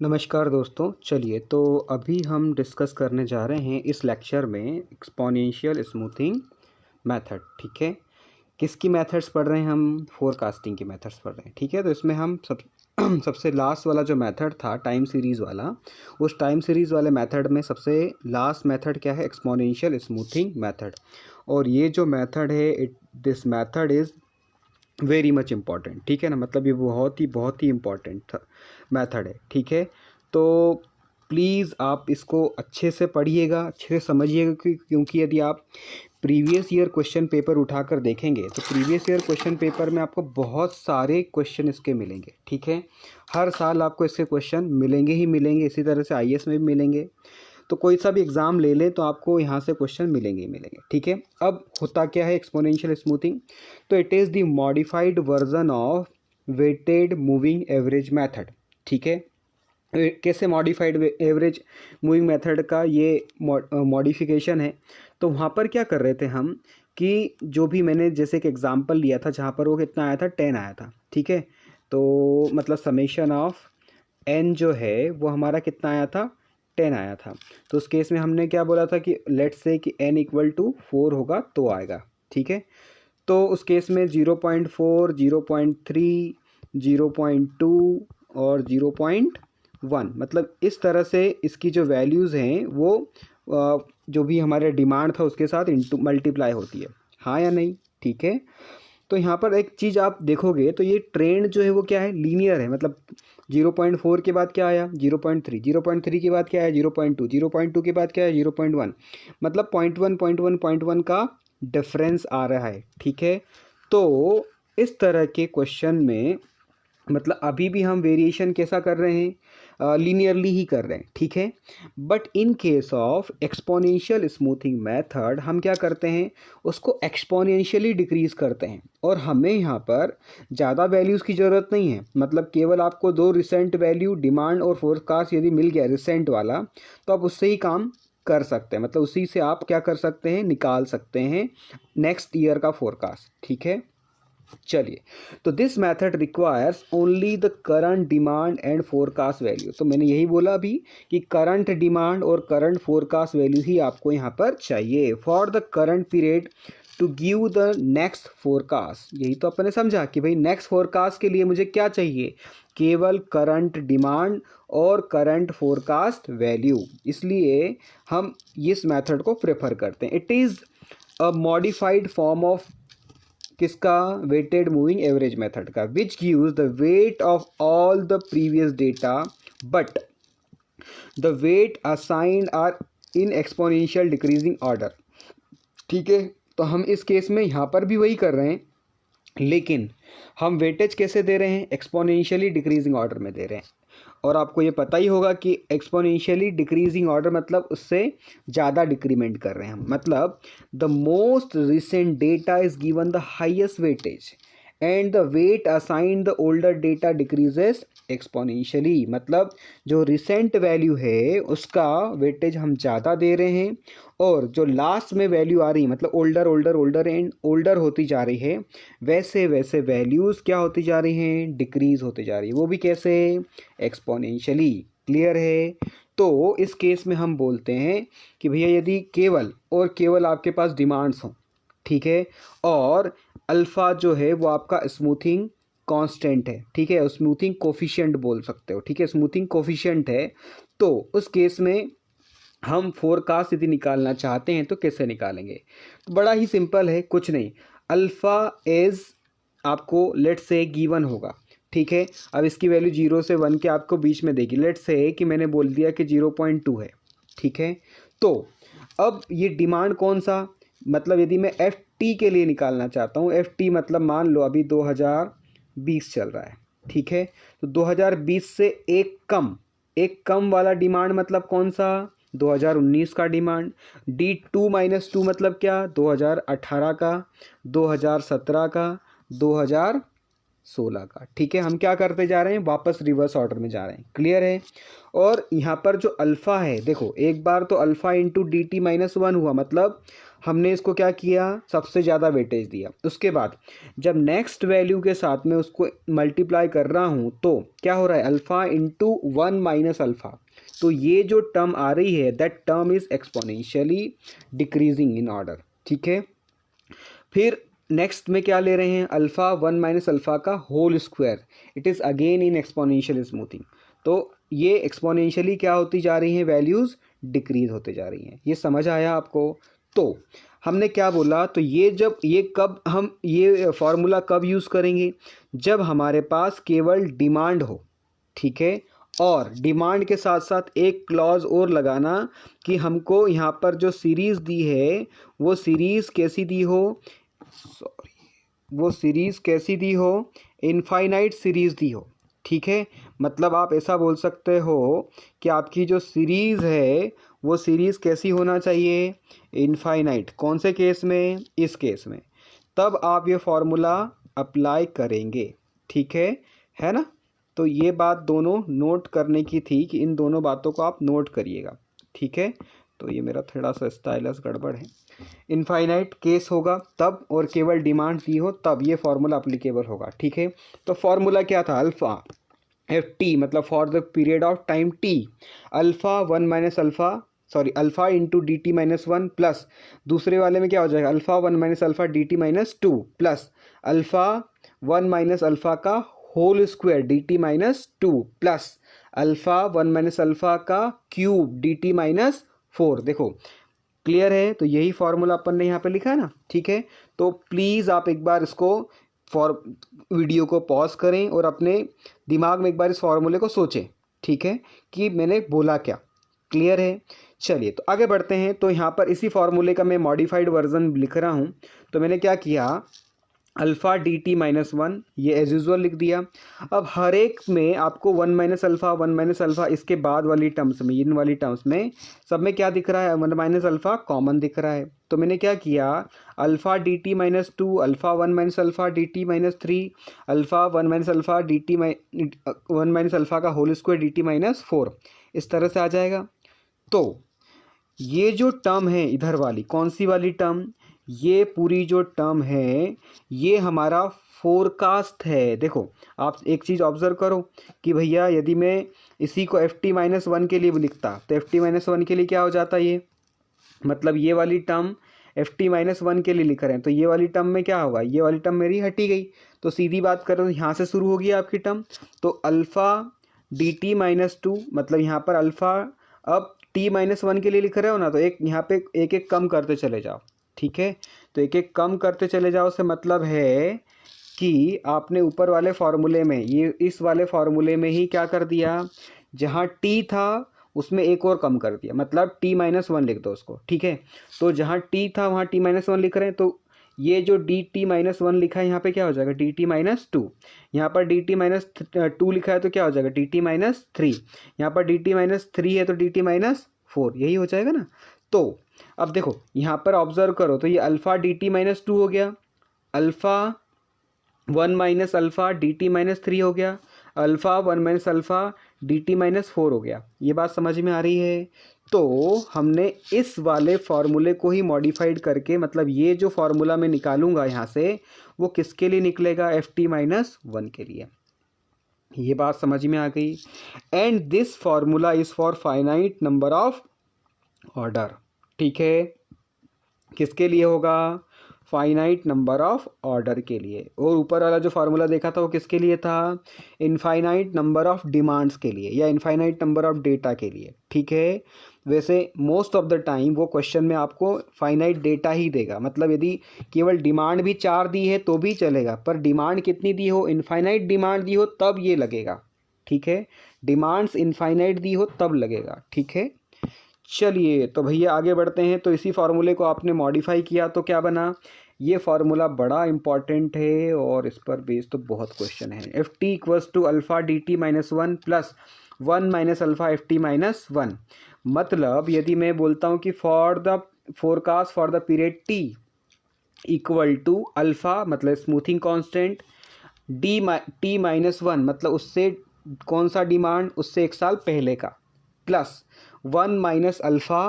नमस्कार दोस्तों, चलिए तो अभी हम डिस्कस करने जा रहे हैं इस लेक्चर में एक्सपोनेंशियल स्मूथिंग मेथड। ठीक है, किसकी मेथड्स पढ़ रहे हैं हम? फोरकास्टिंग की मेथड्स पढ़ रहे हैं। ठीक है, तो इसमें हम सबसे लास्ट वाला जो मेथड था टाइम सीरीज़ वाला, उस टाइम सीरीज़ वाले मेथड में सबसे लास्ट मेथड क्या है? Exponential smoothing method. और ये जो मेथड है, this method is very much important. ठीक है ना, मतलब ये बहुत ही इम्पॉर्टेंट मेथड है। ठीक है, तो प्लीज़ आप इसको अच्छे से पढ़िएगा, अच्छे से समझिएगा, क्योंकि यदि आप प्रीवियस ईयर क्वेश्चन पेपर उठाकर देखेंगे तो प्रीवियस ईयर क्वेश्चन पेपर में आपको बहुत सारे क्वेश्चन इसके मिलेंगे। ठीक है, हर साल आपको इसके क्वेश्चन मिलेंगे ही मिलेंगे, इसी तरह से आईएएस में भी मिलेंगे। तो कोई सा भी एग्ज़ाम ले लें तो आपको यहाँ से क्वेश्चन मिलेंगे ही मिलेंगे। ठीक है, अब होता क्या है एक्सपोनेंशियल स्मूथिंग? तो it is the modified version of weighted moving average method. ठीक है, कैसे मॉडिफाइड एवरेज मूविंग मेथड का ये मॉडिफिकेशन है? तो वहाँ पर क्या कर रहे थे हम कि जो भी मैंने जैसे एक एग्जांपल लिया था जहाँ पर वो कितना आया था, 10 आया था। ठीक है, तो मतलब समेशन ऑफ n जो है वो हमारा कितना आया था, 10 आया था। तो उस केस में हमने क्या बोला था कि लेट्स से कि n इक्वल टू 4 होगा तो आएगा। ठीक है, तो उस केस में 0.4, 0.3, 0.2 और 0.1, मतलब इस तरह से इसकी जो वैल्यूज़ हैं वो जो भी हमारे डिमांड था उसके साथ इंटू मल्टीप्लाई होती है, हाँ या नहीं? ठीक है, तो यहाँ पर एक चीज़ आप देखोगे तो ये ट्रेंड जो है वो क्या है, लीनियर है। मतलब 0.4 के बाद क्या आया, 0.3, 0.3 के बाद क्या आया, 0.2, 0.2 के बाद क्या है, 0.1, मतलब 0.1, 0.1, 0.1 का डिफरेंस आ रहा है। ठीक है, तो इस तरह के क्वेश्चन में मतलब अभी भी हम वेरिएशन कैसा कर रहे हैं, लीनियरली ही कर रहे हैं। ठीक है, but in case of exponential smoothing method हम क्या करते हैं, उसको एक्सपोनेंशियली डिक्रीज करते हैं। और हमें यहाँ पर ज़्यादा वैल्यूज़ की ज़रूरत नहीं है, मतलब केवल आपको दो रिसेंट वैल्यू डिमांड और फोरकास्ट यदि मिल गया रिसेंट वाला, तो आप उससे ही काम कर सकते हैं। मतलब उसी से आप क्या कर सकते हैं, निकाल सकते हैं नेक्स्ट ईयर का फोरकास्ट। ठीक है, चलिए, तो this method requires only the current demand and forecast value. तो मैंने यही बोला अभी कि करंट डिमांड और करंट फोरकास्ट वैल्यू ही आपको यहाँ पर चाहिए for the current period to give the next forecast. यही तो अपने समझा कि भाई नेक्स्ट फोरकास्ट के लिए मुझे क्या चाहिए, केवल करंट डिमांड और करंट फोरकास्ट वैल्यू। इसलिए हम इस मेथड को प्रेफर करते हैं। It is a modified form of किसका, वेटेड मूविंग एवरेज मेथड का, which gives the weight of all the previous data but the weight assigned are in exponential decreasing order. ठीक है, तो हम इस केस में यहाँ पर भी वही कर रहे हैं, लेकिन हम वेटेज कैसे दे रहे हैं, एक्सपोनेंशियली डिक्रीजिंग ऑर्डर में दे रहे हैं। और आपको ये पता ही होगा कि एक्सपोनेंशियली डिक्रीजिंग ऑर्डर मतलब उससे ज़्यादा डिक्रीमेंट कर रहे हैं हम। मतलब the most recent data is given the highest weightage and the weight assigned the older data decreases exponentially. मतलब जो रिसेंट वैल्यू है उसका वेटेज हम ज़्यादा दे रहे हैं, और जो लास्ट में वैल्यू आ रही है मतलब older older older and older होती जा रही है, वैसे वैसे वैल्यूज़ क्या होती जा रही हैं, डिक्रीज़ होती जा रही है। वो भी कैसे, एक्सपोनेंशियली। क्लियर है? तो इस केस में हम बोलते हैं कि भैया यदि केवल और केवल आपके पास डिमांड्स हों, ठीक है, और अल्फ़ा जो है वो आपका स्मूथिंग कांस्टेंट है, ठीक है, स्मूथिंग कोफिशिएंट बोल सकते हो। ठीक है, स्मूथिंग कोफिशिएंट है, तो उस केस में हम फोरकास्ट यदि निकालना चाहते हैं तो कैसे निकालेंगे? तो बड़ा ही सिंपल है, कुछ नहीं, अल्फ़ा इज आपको लेट्स से गिवन होगा। ठीक है, अब इसकी वैल्यू 0 से 1 के आपको बीच में देगी। लेट्स से कि मैंने बोल दिया कि 0.2 है। ठीक है, तो अब ये डिमांड कौन सा, मतलब यदि मैं एफ टी के लिए निकालना चाहता हूँ, एफ टी मतलब मान लो अभी 2020 चल रहा है। ठीक है, तो 2020 से एक कम वाला डिमांड मतलब कौन सा, 2019 का डिमांड। D2-2 मतलब क्या, 2018 का, 2017 का, 2016 का। ठीक है, हम क्या करते जा रहे हैं, वापस रिवर्स ऑर्डर में जा रहे हैं। क्लियर है? और यहाँ पर जो अल्फ़ा है, देखो एक बार तो अल्फ़ा इंटू DT-1 हुआ, मतलब हमने इसको क्या किया, सबसे ज़्यादा वेटेज दिया। उसके बाद जब नेक्स्ट वैल्यू के साथ में उसको मल्टीप्लाई कर रहा हूँ तो क्या हो रहा है, अल्फ़ा इंटू 1 माइनस अल्फ़ा। तो ये जो टर्म आ रही है that term is exponentially decreasing in order, ठीक है। फिर नेक्स्ट में क्या ले रहे हैं, अल्फ़ा 1 माइनस अल्फ़ा का whole square, it is again in exponential smoothing. तो ये एक्सपोनेंशियली क्या होती जा रही हैं, वैल्यूज़ डिक्रीज होते जा रही हैं। ये समझ आया आपको। तो हमने क्या बोला, तो ये कब हम ये फार्मूला कब यूज़ करेंगे, जब हमारे पास केवल डिमांड हो, ठीक है। और डिमांड के साथ साथ एक क्लॉज और लगाना कि हमको यहाँ पर जो सीरीज़ दी है वो सीरीज़ कैसी दी हो, सॉरी, वो सीरीज़ कैसी दी हो, इनफाइनाइट सीरीज़ दी हो, ठीक है। मतलब आप ऐसा बोल सकते हो कि आपकी जो सीरीज़ है वो सीरीज़ कैसी होना चाहिए, इनफाइनाइट। कौन से केस में, इस केस में। तब आप ये फॉर्मूला अप्लाई करेंगे, ठीक है ना। तो ये बात दोनों नोट करने की थी कि इन दोनों बातों को आप नोट करिएगा, ठीक है। तो ये मेरा थोड़ा सा स्टाइलस गड़बड़ है। इनफाइनाइट केस होगा तब, और केवल डिमांड दी हो तब ये फार्मूला अप्लीकेबल होगा, ठीक है। तो फार्मूला क्या था, अल्फ़ा एफ टी, मतलब for the period of time T, alpha 1 minus alpha, sorry, alpha into D T minus 1 plus दूसरे वाले में क्या हो जाएगा, alpha 1 minus alpha D T minus 2 plus alpha 1 minus alpha का whole square D T minus 2 plus alpha 1 minus alpha का cube D T minus 4। देखो clear है। तो यही फार्मूला अपन ने यहाँ पे लिखा है ना, ठीक है। तो प्लीज़ आप एक बार इसको वीडियो को पॉज करें और अपने दिमाग में एक बार इस फार्मूले को सोचें, ठीक है, कि मैंने बोला क्या। क्लियर है। चलिए तो आगे बढ़ते हैं। तो यहाँ पर इसी फार्मूले का मैं मॉडिफाइड वर्जन लिख रहा हूँ। तो मैंने क्या किया, अल्फ़ा डी टी माइनस 1 ये एज यूजल लिख दिया। अब हर एक में आपको 1 माइनस अल्फ़ा 1 माइनस अल्फ़ा, इसके बाद वाली टर्म्स में, इन वाली टर्म्स में सब में क्या दिख रहा है, 1 माइनस अल्फ़ा कॉमन दिख रहा है। तो मैंने क्या किया, alpha D T minus 2, alpha 1 minus alpha D T minus 3, alpha 1 minus alpha D T 1 minus alpha का whole square D T minus 4, इस तरह से आ जाएगा। तो ये जो टर्म है इधर वाली, कौन सी वाली टर्म, ये पूरी जो टर्म है ये हमारा फोरकास्ट है। देखो आप एक चीज़ ऑब्जर्व करो कि भैया यदि मैं इसी को एफ टी माइनस 1 के लिए भी लिखता तो एफ टी माइनस 1 के लिए क्या हो जाता, ये मतलब ये वाली टर्म एफ टी माइनस 1 के लिए लिख रहे हैं, तो ये वाली टर्म में क्या होगा, ये वाली टर्म मेरी हटी गई। तो सीधी बात करें तो यहाँ से शुरू होगी आपकी टर्म। तो अल्फ़ा डी टी माइनस 2, मतलब यहाँ पर अल्फ़ा, अब टी माइनस 1 के लिए लिख रहे हो ना, तो एक यहाँ पे एक एक कम करते चले जाओ, ठीक है। तो एक एक कम करते चले जाओ से मतलब है कि आपने ऊपर वाले फार्मूले में, ये इस वाले फार्मूले में ही क्या कर दिया, जहाँ टी था उसमें एक और कम कर दिया, मतलब टी माइनस 1 लिख दो उसको, ठीक है। तो जहाँ टी था वहाँ टी माइनस 1 लिख रहे हैं, तो ये जो डी टी माइनस 1 लिखा है यहाँ पे क्या हो जाएगा, डी टी माइनस 2। यहाँ पर डी टी माइनस 2 लिखा है तो क्या हो जाएगा, डी टी माइनस 3। यहाँ पर डी टी माइनस 3 है तो डी टी माइनस 4, यही हो जाएगा ना। तो अब देखो यहाँ पर ऑब्जर्व करो, तो ये अल्फ़ा डी टी माइनस 2 हो गया, alpha 1 minus alpha D T minus 3 हो गया, alpha 1 minus alpha D T minus 4 हो गया। ये बात समझ में आ रही है। तो हमने इस वाले फार्मूले को ही मॉडिफाइड करके, मतलब ये जो फार्मूला मैं निकालूंगा यहाँ से वो किसके लिए निकलेगा, एफ टी माइनस 1 के लिए। ये बात समझ में आ गई। And this formula is for finite number of order, ठीक है। किसके लिए होगा, फाइनाइट नंबर ऑफ ऑर्डर के लिए। और ऊपर वाला जो फार्मूला देखा था वो किसके लिए था, इनफाइनाइट नंबर ऑफ डिमांड्स के लिए या इनफाइनाइट नंबर ऑफ डेटा के लिए, ठीक है। वैसे मोस्ट ऑफ द टाइम वो क्वेश्चन में आपको फाइनाइट डेटा ही देगा, मतलब यदि केवल डिमांड भी 4 दी है तो भी चलेगा, पर डिमांड कितनी दी हो, इनफाइनाइट डिमांड दी हो तब ये लगेगा, ठीक है। डिमांड्स इनफाइनाइट दी हो तब लगेगा, ठीक है। चलिए तो भैया आगे बढ़ते हैं। तो इसी फार्मूले को आपने मॉडिफाई किया तो क्या बना, ये फार्मूला बड़ा इंपॉर्टेंट है और इस पर बेस तो बहुत क्वेश्चन है। F T equals to alpha D T minus 1 plus 1 minus alpha F T minus 1। मतलब यदि मैं बोलता हूँ कि for the forecast for the period T equal to alpha, मतलब स्मूथिंग कांस्टेंट, टी माइनस 1 मतलब उससे कौन सा डिमांड, उससे एक साल पहले का, प्लस 1 माइनस अल्फ़ा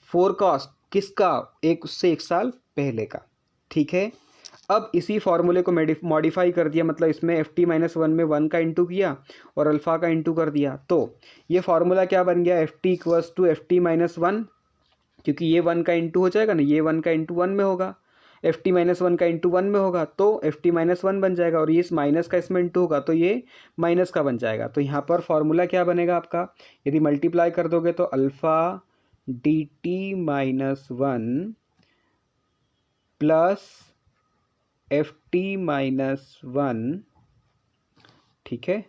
फोरकास्ट किसका, एक उससे 1 साल पहले का। ठीक है, अब इसी फॉर्मूले को मॉडिफाई कर दिया, मतलब इसमें ft-1 में 1 का इंटू किया और अल्फ़ा का इंटू कर दिया, तो ये फार्मूला क्या बन गया, ft=ft-1, क्योंकि ये 1 का इंटू हो जाएगा ना, ये 1 का इंटू 1 में होगा, ft-1 का इंटू 1 में होगा तो ft-1 बन जाएगा, और ये इस माइनस का इसमें इंटू होगा तो ये माइनस का बन जाएगा। तो यहाँ पर फॉर्मूला क्या बनेगा आपका, यदि मल्टीप्लाई कर दोगे तो अल्फ़ा dt-1 प्लस ft-1, ठीक है,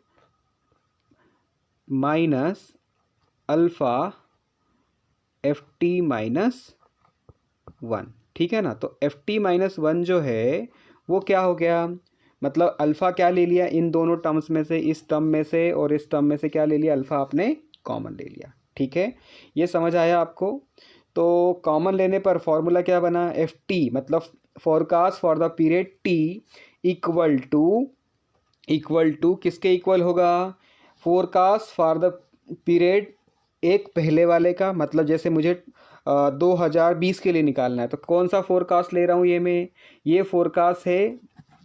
माइनस अल्फ़ा ft-1, ठीक है ना। तो ft-1 जो है वो क्या हो गया, मतलब अल्फ़ा क्या ले लिया इन दोनों टर्म्स में से, इस टर्म में से और इस टर्म में से क्या ले लिया, अल्फ़ा आपने कॉमन ले लिया। ठीक है, ये समझ आया आपको। तो कॉमन लेने पर फॉर्मूला क्या बना, ft मतलब forecast for the period t equal to किसके इक्वल होगा, फोरकास्ट फॉर द पीरियड एक पहले वाले का, मतलब जैसे मुझे 2020 के लिए निकालना है तो कौन सा फोरकास्ट ले रहा हूँ, ये फोरकास्ट है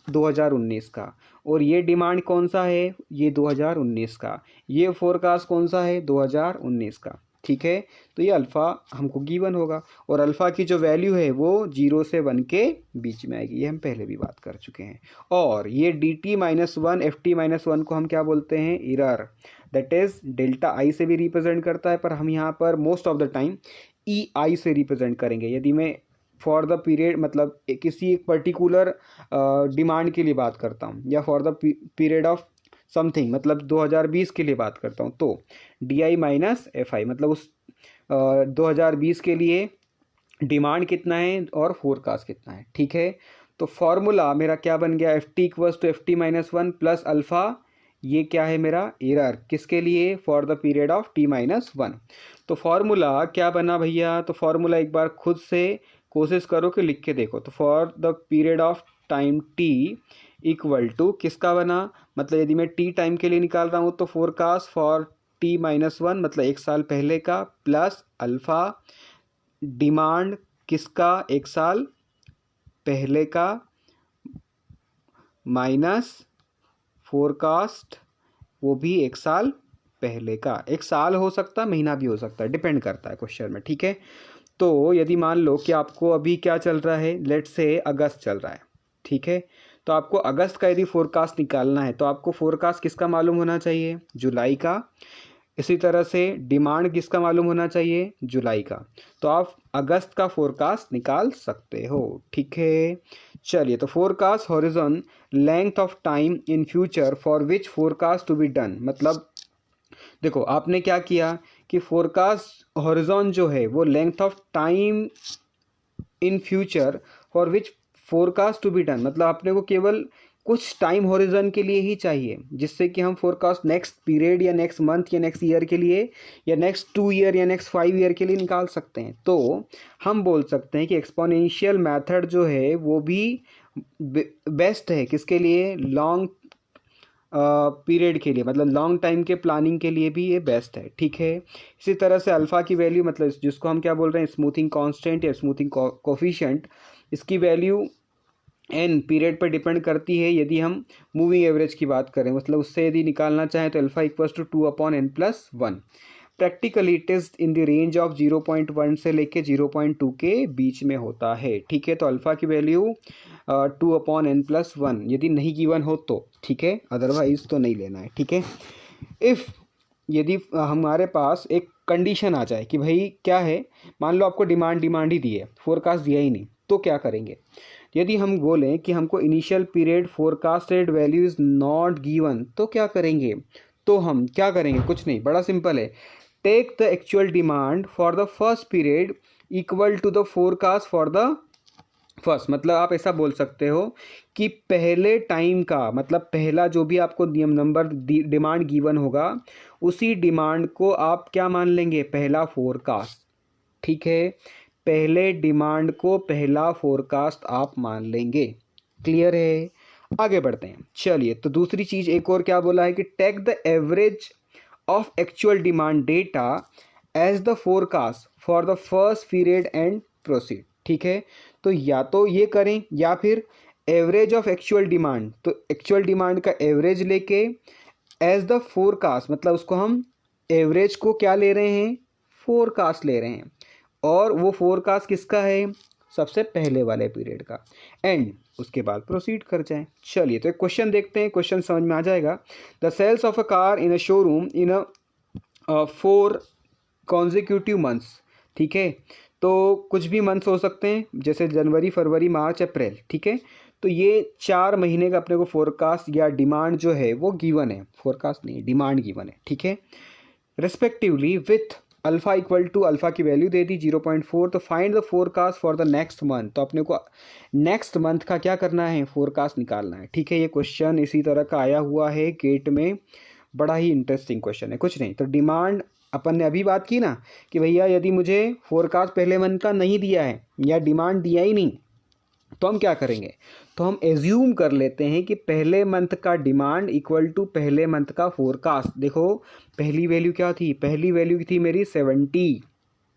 2019 का, और ये डिमांड कौन सा है, ये 2019 का, ये फोरकास्ट कौन सा है 2019 का। ठीक है, तो ये अल्फ़ा हमको गिवन होगा, और अल्फ़ा की जो वैल्यू है वो 0 से 1 के बीच में आएगी, ये हम पहले भी बात कर चुके हैं। और ये dt-1 ft-1 को हम क्या बोलते हैं, एरर, दैट इज़ डेल्टा आई से भी रिप्रेजेंट करता है, पर हम यहाँ पर मोस्ट ऑफ द टाइम ई आई से रिप्रेजेंट करेंगे। यदि मैं फॉर द पीरियड मतलब किसी एक पर्टिकुलर डिमांड के लिए बात करता हूँ, या for the period of something मतलब 2020 के लिए बात करता हूँ, तो di माइनस एफ आई, मतलब उस 2020 के लिए डिमांड कितना है और फोरकास्ट कितना है। ठीक है, तो फॉर्मूला मेरा क्या बन गया, ft=ft-1 प्लस अल्फ़ा, ये क्या है मेरा एरर, किसके लिए, for the period of t-1। तो फॉर्मूला क्या बना भैया, तो फॉर्मूला एक बार खुद से कोशिश करो कि लिख के देखो। तो for the period of time t equal to किसका बना, मतलब यदि मैं t टाइम के लिए निकाल रहा हूँ तो फोरकास्ट फॉर t-1 मतलब 1 साल पहले का, प्लस अल्फ़ा डिमांड किसका 1 साल पहले का, माइनस फोरकास्ट वो भी 1 साल पहले का। 1 साल हो सकता है, महीना भी हो सकता है, डिपेंड करता है क्वेश्चन में। ठीक है, तो यदि मान लो कि आपको अभी क्या चल रहा है, लेट्स से अगस्त चल रहा है, ठीक है, तो आपको अगस्त का यदि फोरकास्ट निकालना है तो आपको फोरकास्ट किसका मालूम होना चाहिए, जुलाई का। इसी तरह से डिमांड किसका मालूम होना चाहिए, जुलाई का। तो आप अगस्त का फोरकास्ट निकाल सकते हो। ठीक है, चलिए, तो forecast horizon length of time in future for which forecast to be done, मतलब देखो आपने क्या किया कि फोरकास्ट हॉरिजॉन जो है वो length of time in future for which forecast to be done, मतलब अपने को केवल कुछ टाइम हॉरिजन के लिए ही चाहिए, जिससे कि हम फोरकास्ट नेक्स्ट पीरियड या नेक्स्ट मंथ या नेक्स्ट ईयर के लिए या नेक्स्ट 2 ईयर या नेक्स्ट 5 ईयर के लिए निकाल सकते हैं। तो हम बोल सकते हैं कि एक्सपोनेंशियल मेथड जो है वो भी बेस्ट है, किसके लिए, लॉन्ग पीरियड के लिए, मतलब लॉन्ग टाइम के प्लानिंग के लिए भी ये बेस्ट है। ठीक है, इसी तरह से अल्फ़ा की वैल्यू, मतलब जिसको हम क्या बोल रहे हैं, स्मूथिंग कांस्टेंट या स्मूथिंग कोफिशिएंट, इसकी वैल्यू एन पीरियड पर डिपेंड करती है। यदि हम मूविंग एवरेज की बात करें, मतलब उससे यदि निकालना चाहें तो alpha =2/n+1। Practically it is in the range of 0.1 से लेके 0.2 के बीच में होता है। ठीक है, तो अल्फ़ा की वैल्यू 2/n+1 यदि नहीं गिवन हो तो, ठीक है, अदरवाइज तो नहीं लेना है। ठीक है, इफ़ यदि हमारे पास एक कंडीशन आ जाए कि भाई क्या है, मान लो आपको डिमांड ही दी है, फोरकास्ट दिया ही नहीं, तो क्या करेंगे। यदि हम बोलें कि हमको initial period forecasted value is not given, तो क्या करेंगे, तो हम क्या करेंगे, कुछ नहीं, बड़ा सिंपल है, take the actual demand for the first period equal to the forecast for the first, मतलब आप ऐसा बोल सकते हो कि पहले टाइम का, मतलब पहला जो भी आपको नंबर डिमांड गिवन होगा उसी डिमांड को आप क्या मान लेंगे, पहला फोरकास्ट। ठीक है, पहले डिमांड को पहला फोरकास्ट आप मान लेंगे। क्लियर है, आगे बढ़ते हैं। चलिए, तो दूसरी चीज़ एक और क्या बोला है कि take the average of actual demand data as the forecast for the first period and proceed. ठीक है, तो या तो ये करें या फिर एवरेज ऑफ एक्चुअल डिमांड, तो एक्चुअल डिमांड का एवरेज लेके एज द फोरकास्ट, मतलब उसको हम एवरेज को क्या ले रहे हैं, फोरकास्ट ले रहे हैं, और वो फोरकास्ट किसका है, सबसे पहले वाले पीरियड का, एंड उसके बाद प्रोसीड कर जाएं। चलिए तो एक क्वेश्चन देखते हैं, क्वेश्चन समझ में आ जाएगा। The sales of a car in a showroom in a 4 consecutive months. ठीक है, तो कुछ भी मंथ्स हो सकते हैं, जैसे जनवरी, फरवरी, मार्च, अप्रैल। ठीक है, तो ये 4 महीने का अपने को फोरकास्ट या डिमांड जो है वो गिवन है, फोरकास्ट नहीं डिमांड गिवन है। ठीक है, respectively with alpha equal to, alpha की वैल्यू दे दी 0.4, तो find the forecast for the next month, तो अपने को नेक्स्ट मंथ का क्या करना है, फोरकास्ट निकालना है। ठीक है, ये क्वेश्चन इसी तरह का आया हुआ है गेट में, बड़ा ही इंटरेस्टिंग क्वेश्चन है। कुछ नहीं, तो डिमांड अपन ने अभी बात की ना कि भैया यदि मुझे फोरकास्ट पहले मंथ का नहीं दिया है या डिमांड दिया ही नहीं, तो हम क्या करेंगे, तो हम एज्यूम कर लेते हैं कि पहले मंथ का डिमांड इक्वल टू पहले मंथ का फोरकास्ट। देखो पहली वैल्यू क्या थी, पहली वैल्यू थी मेरी 70।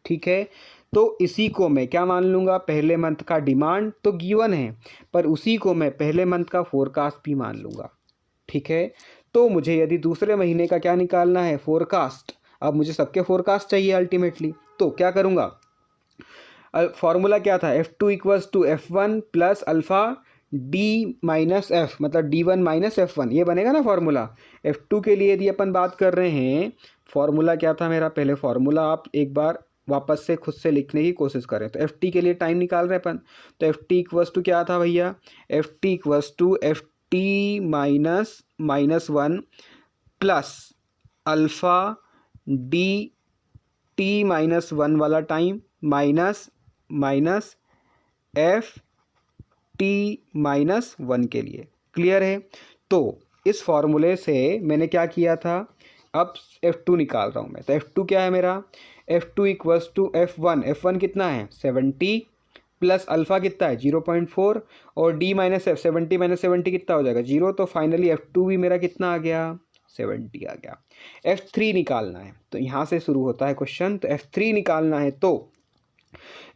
ठीक है, तो इसी को मैं क्या मान लूँगा, पहले मंथ का डिमांड तो गिवन है, पर उसी को मैं पहले मंथ का फोरकास्ट भी मान लूँगा। ठीक है, तो मुझे यदि दूसरे महीने का क्या निकालना है, फोरकास्ट, अब मुझे सबके फोरकास्ट चाहिए अल्टीमेटली, तो क्या करूँगा, फॉर्मूला क्या था, F2 equals to F1 plus alpha D minus F, मतलब D1 माइनस F1, ये बनेगा ना फॉर्मूला। F2 के लिए यदि अपन बात कर रहे हैं, फॉर्मूला क्या था मेरा, पहले फॉर्मूला आप एक बार वापस से खुद से लिखने की कोशिश करें। तो FT के लिए टाइम निकाल रहे अपन, तो FT इक्वल्स टू क्या था भैया, FT equals to FT minus 1 plus alpha DT minus 1 वाला टाइम माइनस FT माइनस 1 के लिए। क्लियर है, तो इस फॉर्मूले से मैंने क्या किया था, अब F2 निकाल रहा हूँ मैं, तो F2 क्या है मेरा, F2 इक्वल्स टू F1 कितना है 70 प्लस अल्फ़ा कितना है 0.4 और D माइनस F 70 माइनस 70 कितना हो जाएगा 0, तो फाइनली F2 भी मेरा कितना आ गया 70 आ गया। F3 निकालना है, तो यहाँ से शुरू होता है क्वेश्चन, तो F3 निकालना है, तो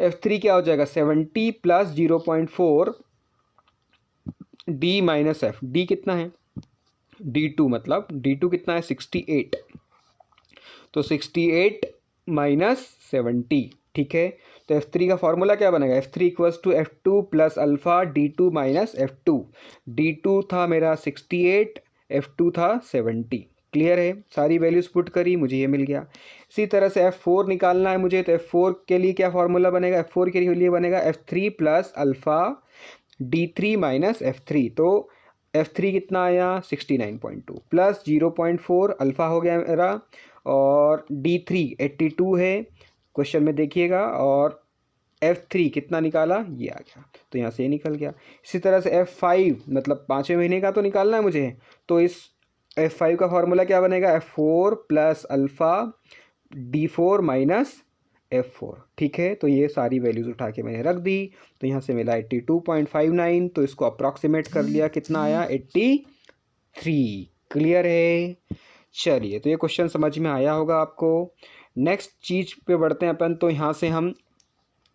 F3 क्या हो जाएगा 70 plus 0.4 D minus F, D कितना है D2, मतलब D2 कितना है 68, तो 68 माइनस 70। ठीक है, तो F3 का फॉर्मूला क्या बनेगा, F3 equals to F2 plus alpha D2 minus F2, D2 था मेरा 68, F2 था 70। क्लियर है, सारी वैल्यूज पुट करी, मुझे ये मिल गया। इसी तरह से F4 निकालना है मुझे, तो F4 के लिए क्या फॉर्मूला बनेगा, F4 के लिए बनेगा F3 plus alpha D3 minus F3, तो F3 कितना आया 69.2 प्लस 0.4 अल्फ़ा हो गया मेरा, और D3 82 है क्वेश्चन में देखिएगा, और F3 कितना निकाला, ये आ गया, तो यहाँ से ये निकल गया। इसी तरह से F5 मतलब 5वें महीने का तो निकालना है मुझे, तो इस F5 का फॉर्मूला क्या बनेगा, F4 plus alpha D4 minus F4। ठीक है, तो ये सारी वैल्यूज़ उठा के मैंने रख दी, तो यहाँ से मिला 82.59, तो इसको अप्रॉक्सीमेट कर लिया, कितना आया 83। क्लियर है, चलिए तो ये क्वेश्चन समझ में आया होगा आपको। नेक्स्ट चीज़ पे बढ़ते हैं अपन, तो यहाँ से हम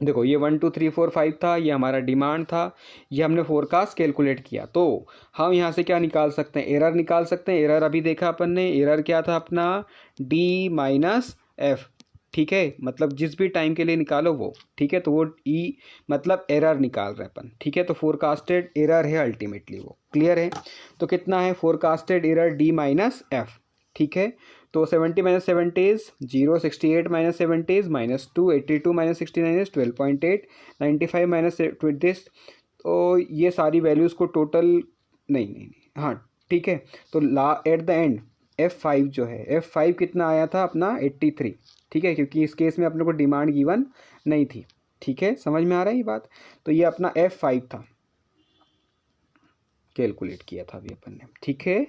देखो ये 1 2 3 4 5 था, ये हमारा डिमांड था, ये हमने फोरकास्ट कैलकुलेट किया, तो हम यहाँ से क्या निकाल सकते हैं, एरर निकाल सकते हैं। एरर अभी देखा अपन ने, एरर क्या था अपना D माइनस F। ठीक है, मतलब जिस भी टाइम के लिए निकालो वो, ठीक है, तो वो E मतलब एरर निकाल रहे अपन। ठीक है, तो फोरकास्टेड एरर है अल्टीमेटली वो। क्लियर है, तो कितना है forecasted error D minus F। ठीक है, तो 70 minus 70 is 0, 68 minus 70 is -2, 82 minus 69 is 12.8, 95 minus 20, तो ये सारी वैल्यूज़ को टोटल नहीं, हाँ ठीक है, तो एट द एंड F5 जो है, F5 कितना आया था अपना 83। ठीक है, क्योंकि इस केस में अपने को डिमांड गिवन नहीं थी। ठीक है, समझ में आ रहा है ये बात, तो ये अपना F5 था, कैलकुलेट किया था अभी अपन ने। ठीक है,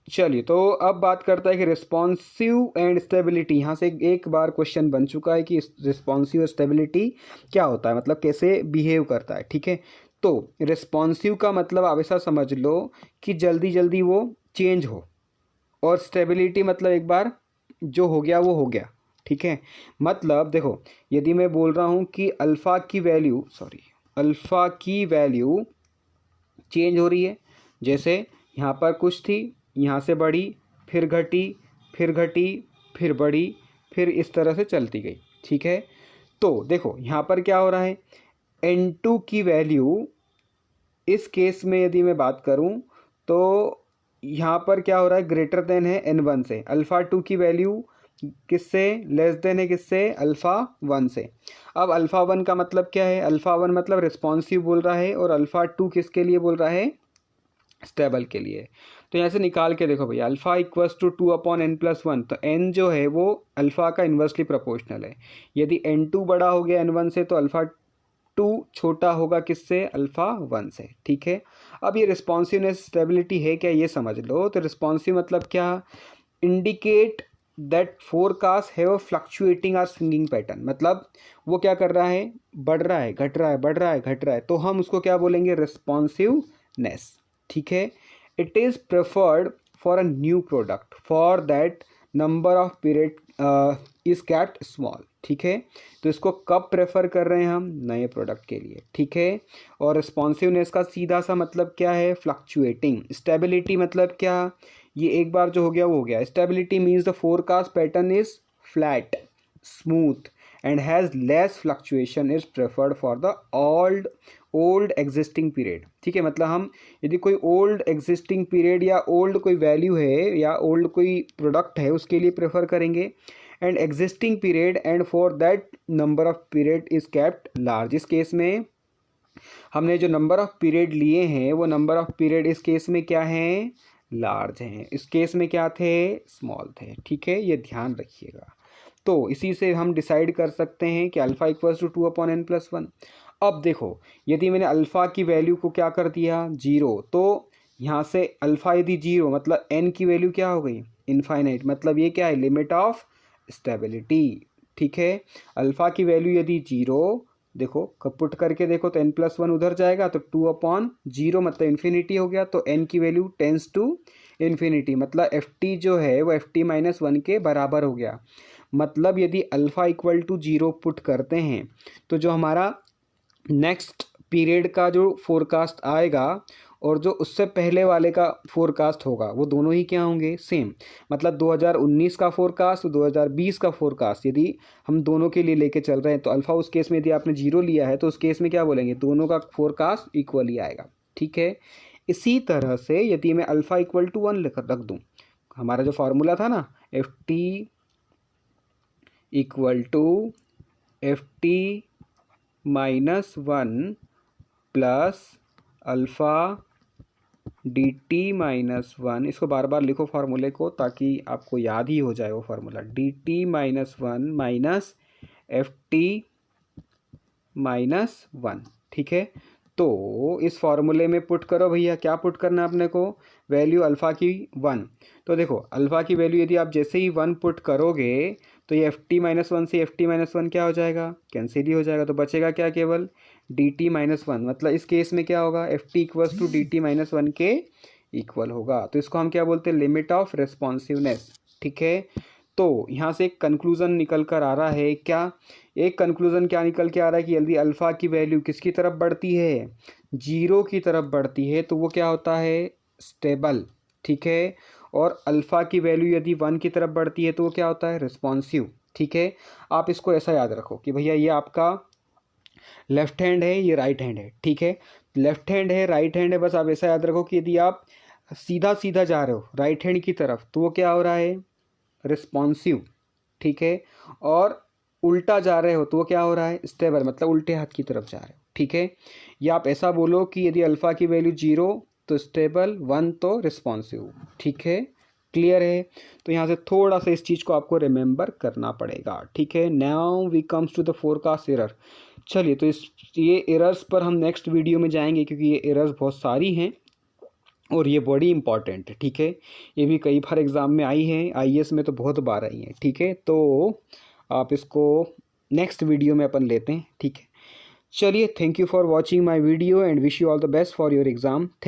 चलिए तो अब बात करता है कि रिस्पॉन्सिव एंड स्टेबिलिटी। यहाँ से एक बार क्वेश्चन बन चुका है कि रिस्पॉन्सिव स्टेबिलिटी क्या होता है, मतलब कैसे बिहेव करता है। ठीक है, तो रिस्पॉन्सिव का मतलब आप ऐसा समझ लो कि जल्दी जल्दी वो चेंज हो, और स्टेबिलिटी मतलब एक बार जो हो गया वो हो गया। ठीक है। मतलब देखो, यदि मैं बोल रहा हूँ कि अल्फ़ा की वैल्यू चेंज हो रही है, जैसे यहाँ पर कुछ थी, यहाँ से बढ़ी, फिर घटी, फिर घटी, फिर बढ़ी, फिर इस तरह से चलती गई, ठीक है। तो देखो यहाँ पर क्या हो रहा है, N2 की वैल्यू इस केस में यदि मैं बात करूं तो यहाँ पर क्या हो रहा है, ग्रेटर देन है N1 से। अल्फ़ा 2 की वैल्यू किससे लेस देन है, किससे, अल्फ़ा 1 से। अब अल्फ़ा 1 का मतलब क्या है, अल्फ़ा 1 मतलब रिस्पॉन्सिव बोल रहा है, और अल्फ़ा 2 किसके लिए बोल रहा है, स्टेबल के लिए। तो यहाँ से निकाल के देखो भैया, अल्फ़ा इक्वल्स टू 2/n+1, तो n जो है वो अल्फ़ा का इन्वर्सली प्रोपोर्शनल है। यदि n2 बड़ा हो गया n1 से तो अल्फ़ा 2 छोटा होगा किससे, अल्फ़ा 1 से, ठीक है। अब ये रिस्पॉन्सिवनेस स्टेबिलिटी है क्या, ये समझ लो। तो रिस्पॉन्सिव मतलब क्या, indicate that forecast have fluctuating और स्विंगिंग पैटर्न, मतलब वो क्या कर रहा है, बढ़ रहा है, घट रहा है, बढ़ रहा है, घट रहा है, तो हम उसको क्या बोलेंगे, रिस्पॉन्सिवनेस, ठीक है। It is preferred for a new product for that number of period is kept small, ठीक है। तो इसको कब प्रेफर कर रहे हैं हम, नए प्रोडक्ट के लिए, ठीक है। और रिस्पॉन्सिवनेस का सीधा सा मतलब क्या है, फ्लक्चुएटिंग। स्टेबिलिटी मतलब क्या, ये एक बार जो हो गया वो हो गया। Stability means the forecast pattern is flat, smooth and has less fluctuation, is preferred for the old existing period, ठीक है। मतलब हम यदि कोई ओल्ड एग्जिस्टिंग पीरियड या ओल्ड कोई वैल्यू है या ओल्ड कोई प्रोडक्ट है उसके लिए प्रेफर करेंगे, and existing period and for that number of period is kept large. इस केस में हमने जो नंबर ऑफ पीरियड लिए हैं वो नंबर ऑफ पीरियड इस केस में क्या है, लार्ज हैं। इस केस में क्या थे, स्मॉल थे, ठीक है, ये ध्यान रखिएगा। तो इसी से हम डिसाइड कर सकते हैं कि अल्फ़ा इक्वल्स टू 2/n+1। अब देखो, यदि मैंने अल्फ़ा की वैल्यू को क्या कर दिया, 0, तो यहाँ से अल्फ़ा यदि 0 मतलब n की वैल्यू क्या हो गई, इनफाइनाइट, मतलब ये क्या है, लिमिट ऑफ स्टेबिलिटी, ठीक है। अल्फ़ा की वैल्यू यदि 0, देखो पुट करके देखो तो n+1 उधर जाएगा तो 2/0 मतलब इन्फिनिटी हो गया, तो n की वैल्यू टेंस टू इन्फिनिटी, मतलब ft जो है वो ft-1 के बराबर हो गया। मतलब यदि अल्फ़ा इक्वल टू 0 पुट करते हैं तो जो हमारा नेक्स्ट पीरियड का जो फोरकास्ट आएगा और जो उससे पहले वाले का फोरकास्ट होगा वो दोनों ही क्या होंगे, सेम। मतलब 2019 का फोरकास्ट, 2020 का फोरकास्ट यदि हम दोनों के लिए लेके चल रहे हैं तो अल्फ़ा उस केस में यदि आपने 0 लिया है तो उस केस में क्या बोलेंगे, दोनों का फोरकास्ट इक्वल ही आएगा, ठीक है। इसी तरह से यदि मैं अल्फ़ा इक्वल टू 1 रख दूँ, हमारा जो फार्मूला था ना, ft equal to ft-1 plus alpha dt-1, इसको बार बार लिखो फार्मूले को ताकि आपको याद ही हो जाए वो फार्मूला, dt-1 माइनस ft-1, ठीक है। तो इस फार्मूले में पुट करो भैया, क्या पुट करना है अपने को, वैल्यू अल्फ़ा की 1। तो देखो अल्फ़ा की वैल्यू यदि आप जैसे ही 1 पुट करोगे तो ये ft-1 से ft-1 क्या हो जाएगा, कैंसिल ही हो जाएगा, तो बचेगा क्या, केवल dt-1। मतलब इस केस में क्या होगा, ft इक्वल्स टू dt-1 के इक्वल होगा। तो इसको हम क्या बोलते हैं, लिमिट ऑफ रिस्पॉन्सिवनेस, ठीक है। तो यहाँ से एक कंक्लूज़न निकल कर आ रहा है क्या, एक कंक्लूज़न क्या निकल के आ रहा है कि यदि अल्फ़ा की वैल्यू किसकी तरफ बढ़ती है, 0 की तरफ बढ़ती है तो वो क्या होता है, स्टेबल, ठीक है। और अल्फ़ा की वैल्यू यदि 1 की तरफ बढ़ती है तो वो क्या होता है, रिस्पॉन्सिव, ठीक है। आप इसको ऐसा याद रखो कि भैया ये आपका लेफ्ट हैंड है, ये राइट हैंड है, ठीक है। लेफ्ट हैंड है, राइट हैंड है, बस आप ऐसा याद रखो कि यदि आप सीधा सीधा जा रहे हो राइट हैंड की तरफ तो वो क्या हो रहा है, रिस्पॉन्सिव, ठीक है। और उल्टा जा रहे हो तो वो क्या हो रहा है, स्टेबल, मतलब उल्टे हाथ की तरफ जा रहे हो, ठीक है। या आप ऐसा बोलो कि यदि अल्फ़ा की वैल्यू 0 तो स्टेबल, 1 तो रिस्पॉन्सिव, ठीक है। क्लियर है। तो यहाँ से थोड़ा सा इस चीज़ को आपको रिमेंबर करना पड़ेगा, ठीक है। Now we comes to the forecast error. चलिए, तो ये एरर्स पर हम नेक्स्ट वीडियो में जाएंगे क्योंकि ये एरर्स बहुत सारी हैं और ये बड़ी इंपॉर्टेंट है, ठीक है। ये भी कई बार एग्ज़ाम में आई हैं, आईएएस में तो बहुत बार आई हैं, ठीक है। तो आप इसको नेक्स्ट वीडियो में अपन लेते हैं, ठीक है। चलिए, thank you for watching my video and wish you all the best for your exam. Thank